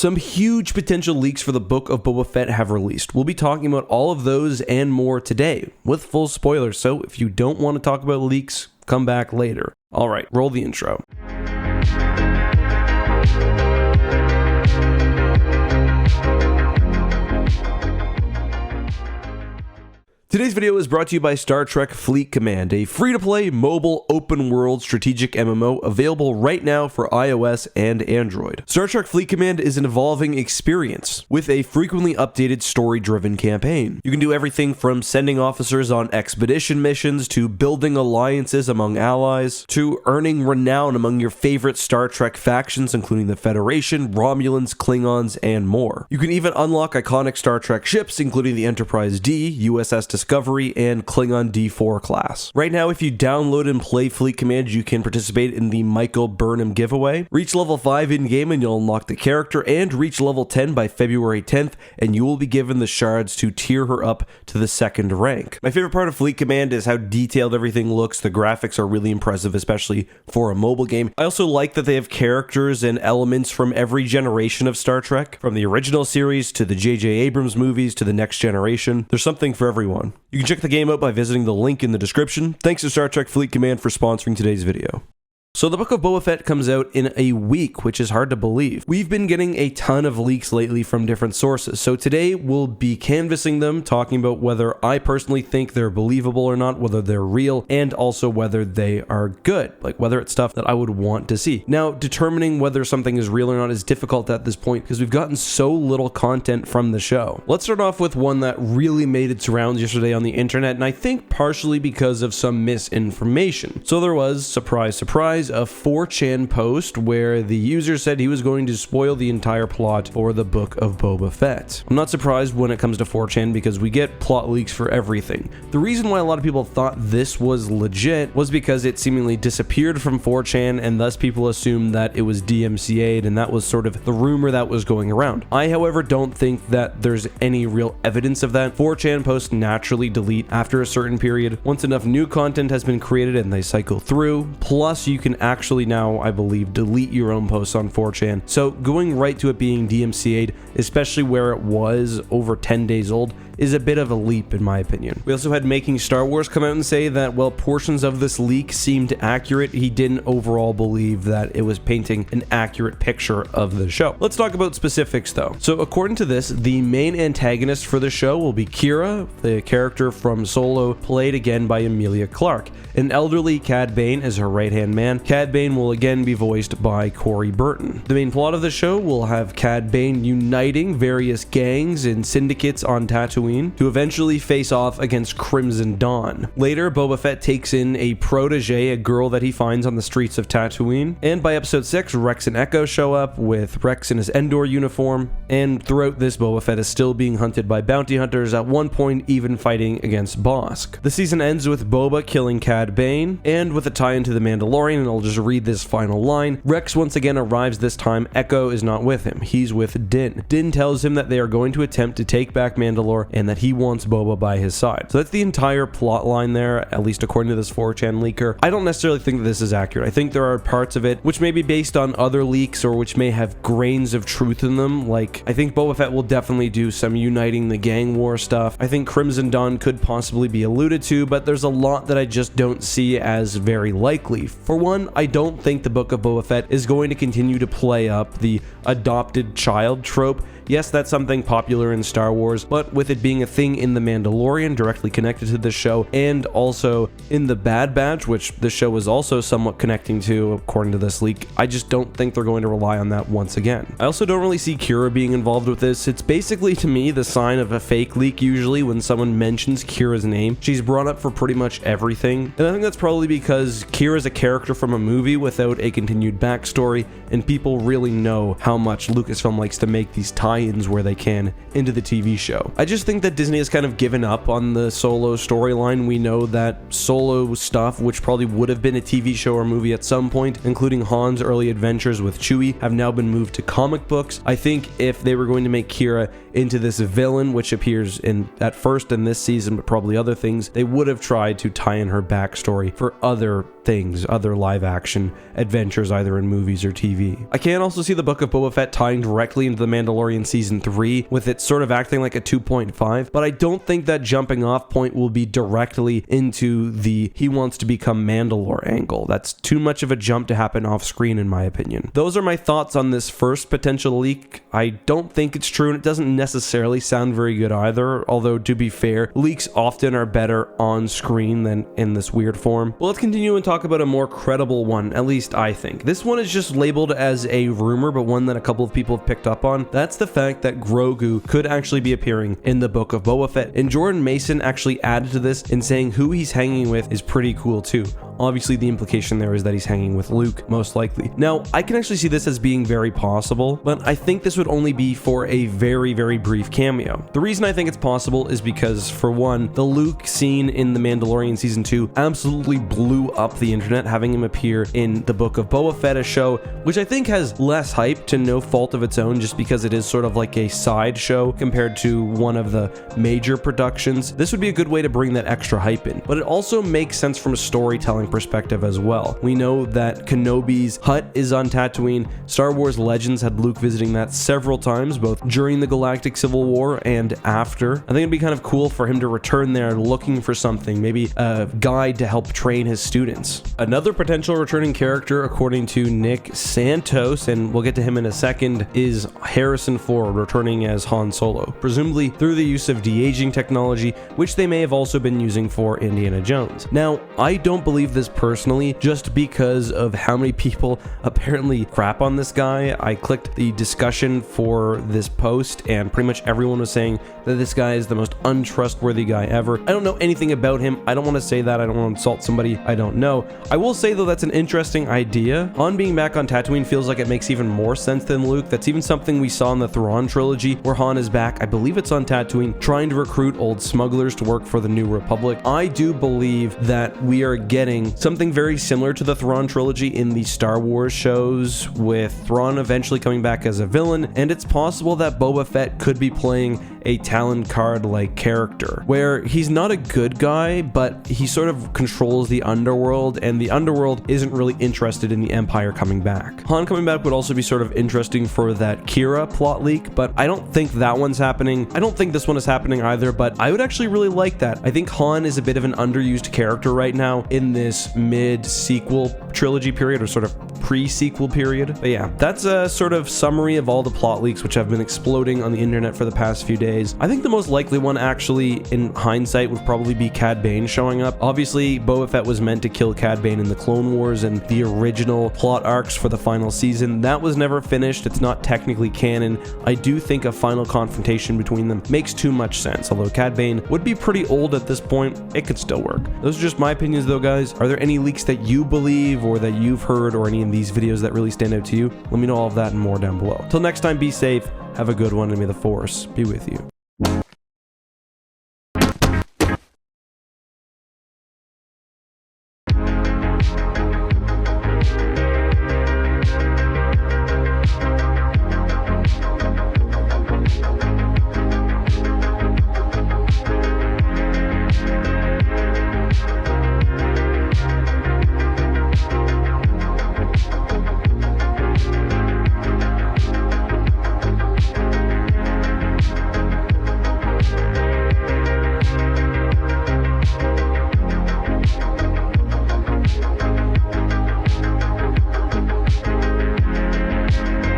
Some huge potential leaks for the Book of Boba Fett have released. We'll be talking about all of those and more today, with full spoilers, so if you don't want to talk about leaks, come back later. Alright, roll the intro. Today's video is brought to you by Star Trek Fleet Command, a free-to-play, mobile, open-world strategic MMO available right now for iOS and Android. Star Trek Fleet Command is an evolving experience with a frequently updated story-driven campaign. You can do everything from sending officers on expedition missions, to building alliances among allies, to earning renown among your favorite Star Trek factions, including the Federation, Romulans, Klingons, and more. You can even unlock iconic Star Trek ships, including the Enterprise D, USS Discovery, and Klingon D4 class. Right now, if you download and play Fleet Command, you can participate in the Michael Burnham giveaway. Reach level 5 in-game and you'll unlock the character, and reach level 10 by February 10th, and you will be given the shards to tier her up to the 2nd rank. My favorite part of Fleet Command is how detailed everything looks. The graphics are really impressive, especially for a mobile game. I also like that they have characters and elements from every generation of Star Trek, from the original series to the J.J. Abrams movies to the next generation. There's something for everyone. You can check the game out by visiting the link in the description. Thanks to Star Trek Fleet Command for sponsoring today's video. So the Book of Boba Fett comes out in a week, which is hard to believe. We've been getting a ton of leaks lately from different sources, so today we'll be canvassing them, talking about whether I personally think they're believable or not, whether they're real, and also whether they are good, like whether it's stuff that I would want to see. Now, determining whether something is real or not is difficult at this point because we've gotten so little content from the show. Let's start off with one that really made its rounds yesterday on the internet, and I think partially because of some misinformation. So there was, surprise, surprise, a 4chan post where the user said he was going to spoil the entire plot for the Book of Boba Fett. I'm not surprised when it comes to 4chan because we get plot leaks for everything. The reason why a lot of people thought this was legit was because it seemingly disappeared from 4chan, and thus people assumed that it was DMCA'd, and that was sort of the rumor that was going around. I, however, don't think that there's any real evidence of that. 4chan posts naturally delete after a certain period once enough new content has been created and they cycle through. Plus, you can actually now, I believe, delete your own posts on 4chan. So going right to it being DMCA'd, especially where it was over 10 days old, is a bit of a leap in my opinion. We also had Making Star Wars come out and say that while portions of this leak seemed accurate, he didn't overall believe that it was painting an accurate picture of the show. Let's talk about specifics though. So according to this, the main antagonist for the show will be Kira, the character from Solo, played again by Emilia Clarke. An elderly Cad Bane is her right-hand man. Cad Bane will again be voiced by Corey Burton. The main plot of the show will have Cad Bane uniting various gangs and syndicates on Tatooine to eventually face off against Crimson Dawn. Later, Boba Fett takes in a protege, a girl that he finds on the streets of Tatooine, and by episode 6, Rex and Echo show up with Rex in his Endor uniform, and throughout this, Boba Fett is still being hunted by bounty hunters, at one point even fighting against Bossk. The season ends with Boba killing Cad Bane, and with a tie into The Mandalorian, and I'll just read this final line, Rex once again arrives. This time, Echo is not with him, he's with Din. Din tells him that they are going to attempt to take back Mandalore, and that he wants Boba by his side. So that's the entire plot line there, at least according to this 4chan leaker. I don't necessarily think that this is accurate. I think there are parts of it which may be based on other leaks or which may have grains of truth in them. Like, I think Boba Fett will definitely do some uniting the gang war stuff. I think Crimson Dawn could possibly be alluded to, but there's a lot that I just don't see as very likely. For one, I don't think the Book of Boba Fett is going to continue to play up the adopted child trope. Yes, that's something popular in Star Wars, but with it being a thing in The Mandalorian directly connected to this show, and also in The Bad Batch, which the show is also somewhat connecting to according to this leak, I just don't think they're going to rely on that once again. I also don't really see Kira being involved with this. It's basically, to me, the sign of a fake leak usually when someone mentions Kira's name. She's brought up for pretty much everything, and I think that's probably because Kira's a character from a movie without a continued backstory, and people really know how much Lucasfilm likes to make these tie-ins where they can into the TV show. I just think think that Disney has kind of given up on the Solo storyline. We know that Solo stuff, which probably would have been a TV show or movie at some point, including Han's early adventures with Chewie, have now been moved to comic books. I think if they were going to make Kira into this villain, which appears at first in this season, but probably other things, they would have tried to tie in her backstory for other things, other live action adventures, either in movies or TV. I can also see the Book of Boba Fett tying directly into The Mandalorian Season 3, with it sort of acting like a 2.5, but I don't think that jumping off point will be directly into the he wants to become Mandalore angle. That's too much of a jump to happen off screen, in my opinion. Those are my thoughts on this first potential leak. I don't think it's true, and it doesn't necessarily sound very good either, although to be fair, leaks often are better on screen than in this weird form. Well, let's continue and talk about a more credible one, at least I think. This one is just labeled as a rumor, but one that a couple of people have picked up on. That's the fact that Grogu could actually be appearing in the Book of Boba Fett, and Jordan Mason actually added to this in saying who he's hanging with is pretty cool too. Obviously, the implication there is that he's hanging with Luke, most likely. Now, I can actually see this as being very possible, but I think this would only be for a very, very brief cameo. The reason I think it's possible is because, for one, the Luke scene in The Mandalorian Season 2 absolutely blew up the internet, having him appear in the Book of Boba Fett, a show which I think has less hype to no fault of its own, just because it is sort of like a side show compared to one of the major productions. This would be a good way to bring that extra hype in, but it also makes sense from a storytelling perspective as well. We know that Kenobi's hut is on Tatooine. Star Wars Legends had Luke visiting that several times, both during the Galactic Civil War and after. I think it'd be kind of cool for him to return there looking for something, maybe a guide to help train his students. Another potential returning character, according to Nick Santos, and we'll get to him in a second, is Harrison Ford returning as Han Solo, presumably through the use of de-aging technology, which they may have also been using for Indiana Jones. Now, I don't believe this personally, just because of how many people apparently crap on this guy. I clicked the discussion for this post, and pretty much everyone was saying that this guy is the most untrustworthy guy ever. I don't know anything about him. I don't want to say that. I don't want to insult somebody I don't know. I will say, though, that's an interesting idea. Han being back on Tatooine feels like it makes even more sense than Luke. That's even something we saw in the Thrawn trilogy, where Han is back, I believe it's on Tatooine, trying to recruit old smugglers to work for the New Republic. I do believe that we are getting something very similar to the Thrawn trilogy in the Star Wars shows, with Thrawn eventually coming back as a villain, and it's possible that Boba Fett could be playing a Talon Card-like character, where he's not a good guy, but he sort of controls the underworld, and the underworld isn't really interested in the Empire coming back. Han coming back would also be sort of interesting for that Kira plot leak, but I don't think that one's happening. I don't think this one is happening either, but I would actually really like that. I think Han is a bit of an underused character right now in this mid-sequel trilogy period, or sort of pre-sequel period. But yeah, that's a sort of summary of all the plot leaks which have been exploding on the internet for the past few days. I think the most likely one, actually, in hindsight, would probably be Cad Bane showing up. Obviously, Boba Fett was meant to kill Cad Bane in the Clone Wars and the original plot arcs for the final season. That was never finished. It's not technically canon. I do think a final confrontation between them makes too much sense. Although Cad Bane would be pretty old at this point, it could still work. Those are just my opinions, though, guys. Are there any leaks that you believe or that you've heard, or any of these videos that really stand out to you? Let me know all of that and more down below. Till next time, be safe, have a good one, and may the Force be with you.